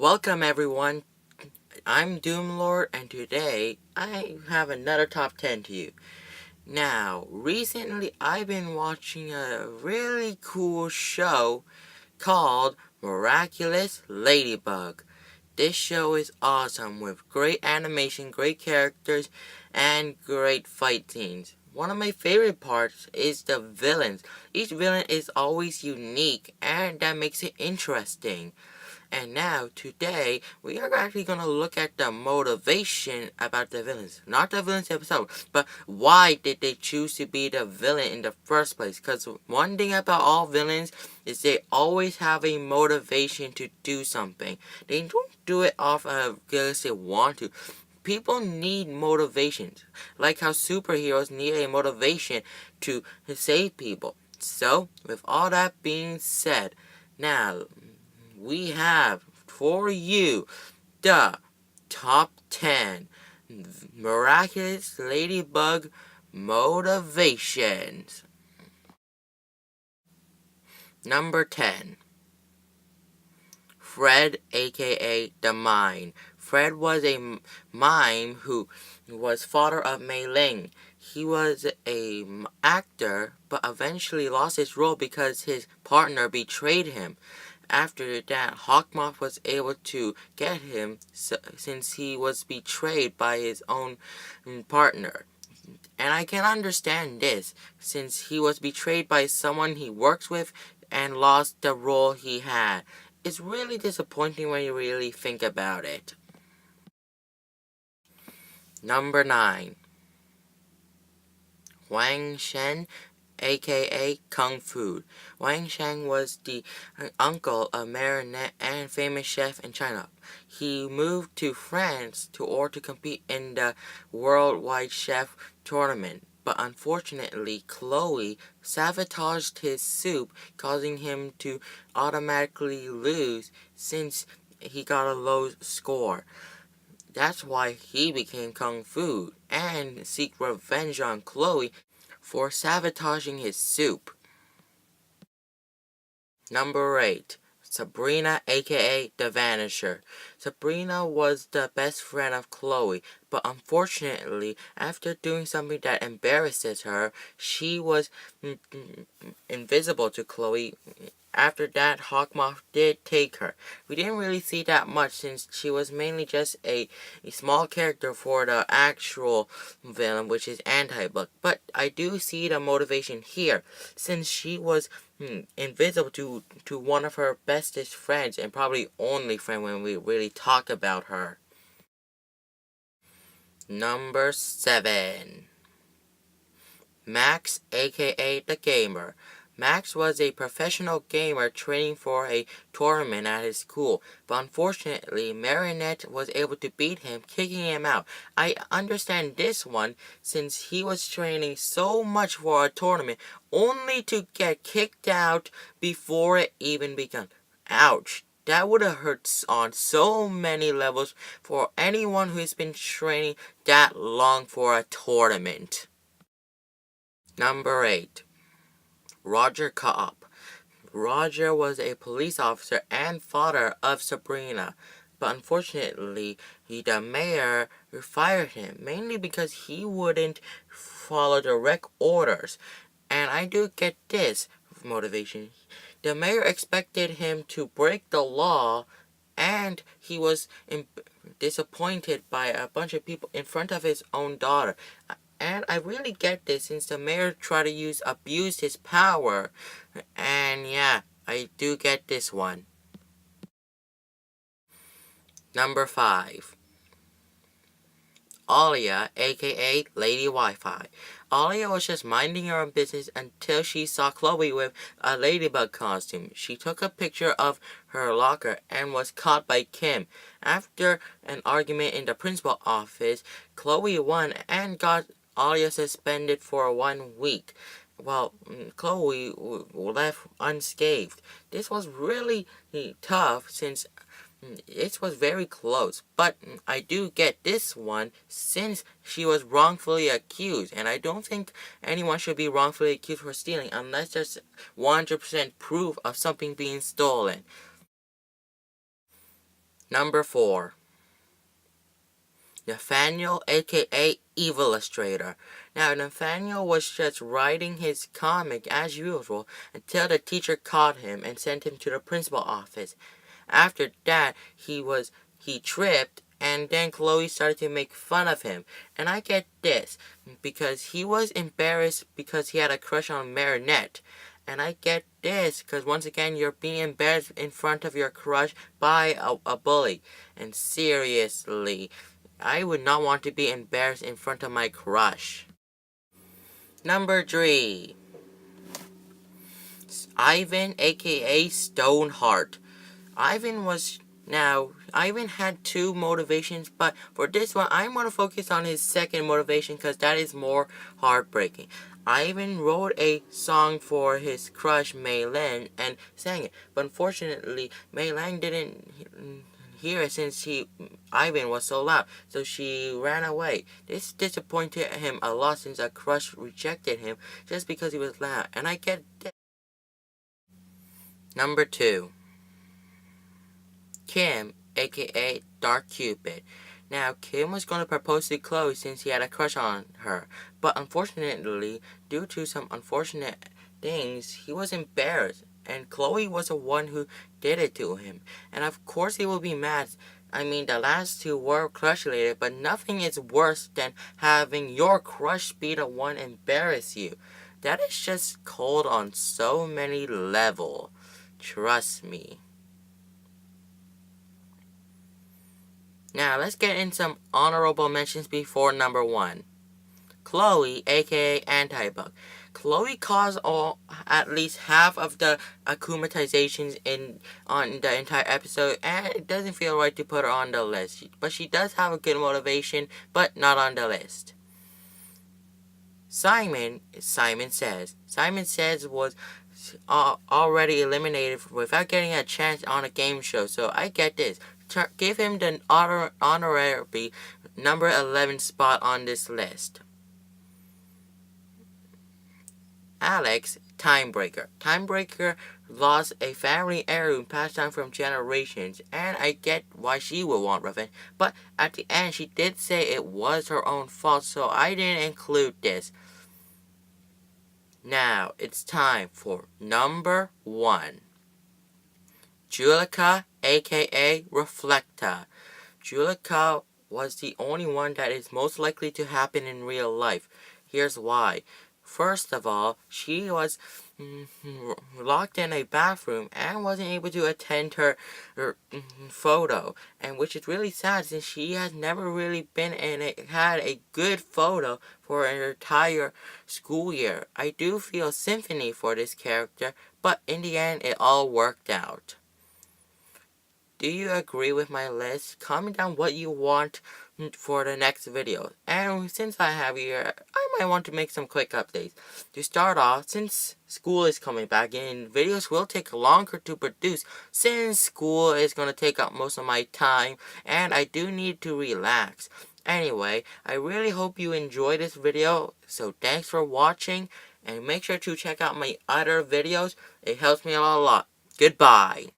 Welcome everyone, I'm Doomlord and today I have another top 10 to you. Now, recently I've been watching a really cool show called Miraculous Ladybug. This show is awesome with great animation, great characters, and great fight scenes. One of my favorite parts is the villains. Each villain is always unique and that makes it interesting. And now, today, we are actually going to look at the motivation about the villains. Not the villains themselves, but why did they choose to be the villain in the first place? Because one thing about all villains is they always have a motivation to do something. They don't do it off of because they want to. People need motivations, like how superheroes need a motivation to save people. So, with all that being said, now we have for you the top 10 Miraculous Ladybug motivations. Number 10. Fred, aka the Mime. Fred was a mime who was father of Mei Ling. He was an actor, but eventually lost his role because his partner betrayed him. After that, Hawkmoth was able to get him since he was betrayed by his own partner. And I can understand this, since he was betrayed by someone he works with and lost the role he had. It's really disappointing when you really think about it. Number 9. Wang Shen, aka Kung Fu. Wang Shen was the uncle of Marinette and famous chef in China. He moved to France to compete in the worldwide chef tournament. But unfortunately, Chloe sabotaged his soup, causing him to automatically lose since he got a low score. That's why he became Kung Fu and seek revenge on Chloe for sabotaging his soup. Number 8. Sabrina, aka the Vanisher. Sabrina was the best friend of Chloe, but unfortunately, after doing something that embarrasses her, she was invisible to Chloe. After that, Hawkmoth did take her. We didn't really see that much since she was mainly just a small character for the actual villain, which is Anti-Bug. But I do see the motivation here, since she was invisible to one of her bestest friends, and probably only friend when we really talk about her. Number 7. Max, aka the Gamer. Max was a professional gamer training for a tournament at his school, but unfortunately, Marinette was able to beat him, kicking him out. I understand this one, since he was training so much for a tournament, only to get kicked out before it even began. Ouch. That would have hurt on so many levels for anyone who's been training that long for a tournament. Number 8. Roger Cobb. Roger was a police officer and father of Sabrina, but unfortunately, the mayor fired him, mainly because he wouldn't follow direct orders. And I do get this motivation. The mayor expected him to break the law, and he was disappointed by a bunch of people in front of his own daughter. And I really get this, since the mayor tried to abuse his power. And yeah, I do get this one. Number 5. Awliya, aka Lady Wi-Fi. Awliya was just minding her own business until she saw Chloe with a ladybug costume. She took a picture of her locker and was caught by Kim. After an argument in the principal's office, Chloe won and got Awliya suspended for 1 week, while Chloe left unscathed. This was really tough, since it was very close, but I do get this one, since she was wrongfully accused, and I don't think anyone should be wrongfully accused for stealing unless there's 100% proof of something being stolen. Number 4. Nathaniel, aka Evil Illustrator. Now, Nathaniel was just writing his comic as usual until the teacher caught him and sent him to the principal office. After that, he tripped, and then Chloe started to make fun of him. And I get this, because he was embarrassed because he had a crush on Marinette. And I get this, because once again, you're being embarrassed in front of your crush by a bully. And seriously, I would not want to be embarrassed in front of my crush. Number 3. Ivan, aka Stoneheart. Ivan had 2 motivations, but for this one, I'm going to focus on his second motivation because that is more heartbreaking. Ivan wrote a song for his crush, Mei Lan, and sang it. But unfortunately, Mei Lan didn't hear it since Ivan was so loud, so she ran away. This disappointed him a lot since a crush rejected him just because he was loud, and I get that. Number 2. Kim, aka Dark Cupid. Now, Kim was going to propose to Chloe since he had a crush on her, but unfortunately, due to some unfortunate things, he was embarrassed, and Chloe was the one who did it to him. And of course he will be mad. I mean, the last 2 were crush related, but nothing is worse than having your crush be the one embarrass you. That is just cold on so many levels. Trust me. Now, let's get in some honorable mentions before number 1. Chloe, aka Antibug. Chloe caused at least half of the akumatizations on the entire episode, and it doesn't feel right to put her on the list. But she does have a good motivation, but not on the list. Simon Says was already eliminated without getting a chance on a game show, so I get this. Give him the honorary number 11 spot on this list. Alex, Timebreaker. Timebreaker lost a family heirloom passed down from generations, and I get why she would want revenge, but at the end she did say it was her own fault, so I didn't include this. Now, it's time for number 1. Jukka, aka Reflecta. Jukka was the only one that is most likely to happen in real life. Here's why. First of all, she was locked in a bathroom and wasn't able to attend her photo, and which is really sad since she has never really had a good photo for her entire school year. I do feel sympathy for this character, but in the end, it all worked out. Do you agree with my list? Comment down what you want for the next video. And since I have you here, I might want to make some quick updates. To start off, since school is coming back in, videos will take longer to produce since school is going to take up most of my time and I do need to relax. Anyway, I really hope you enjoyed this video, so thanks for watching and make sure to check out my other videos. It helps me out a lot. Goodbye.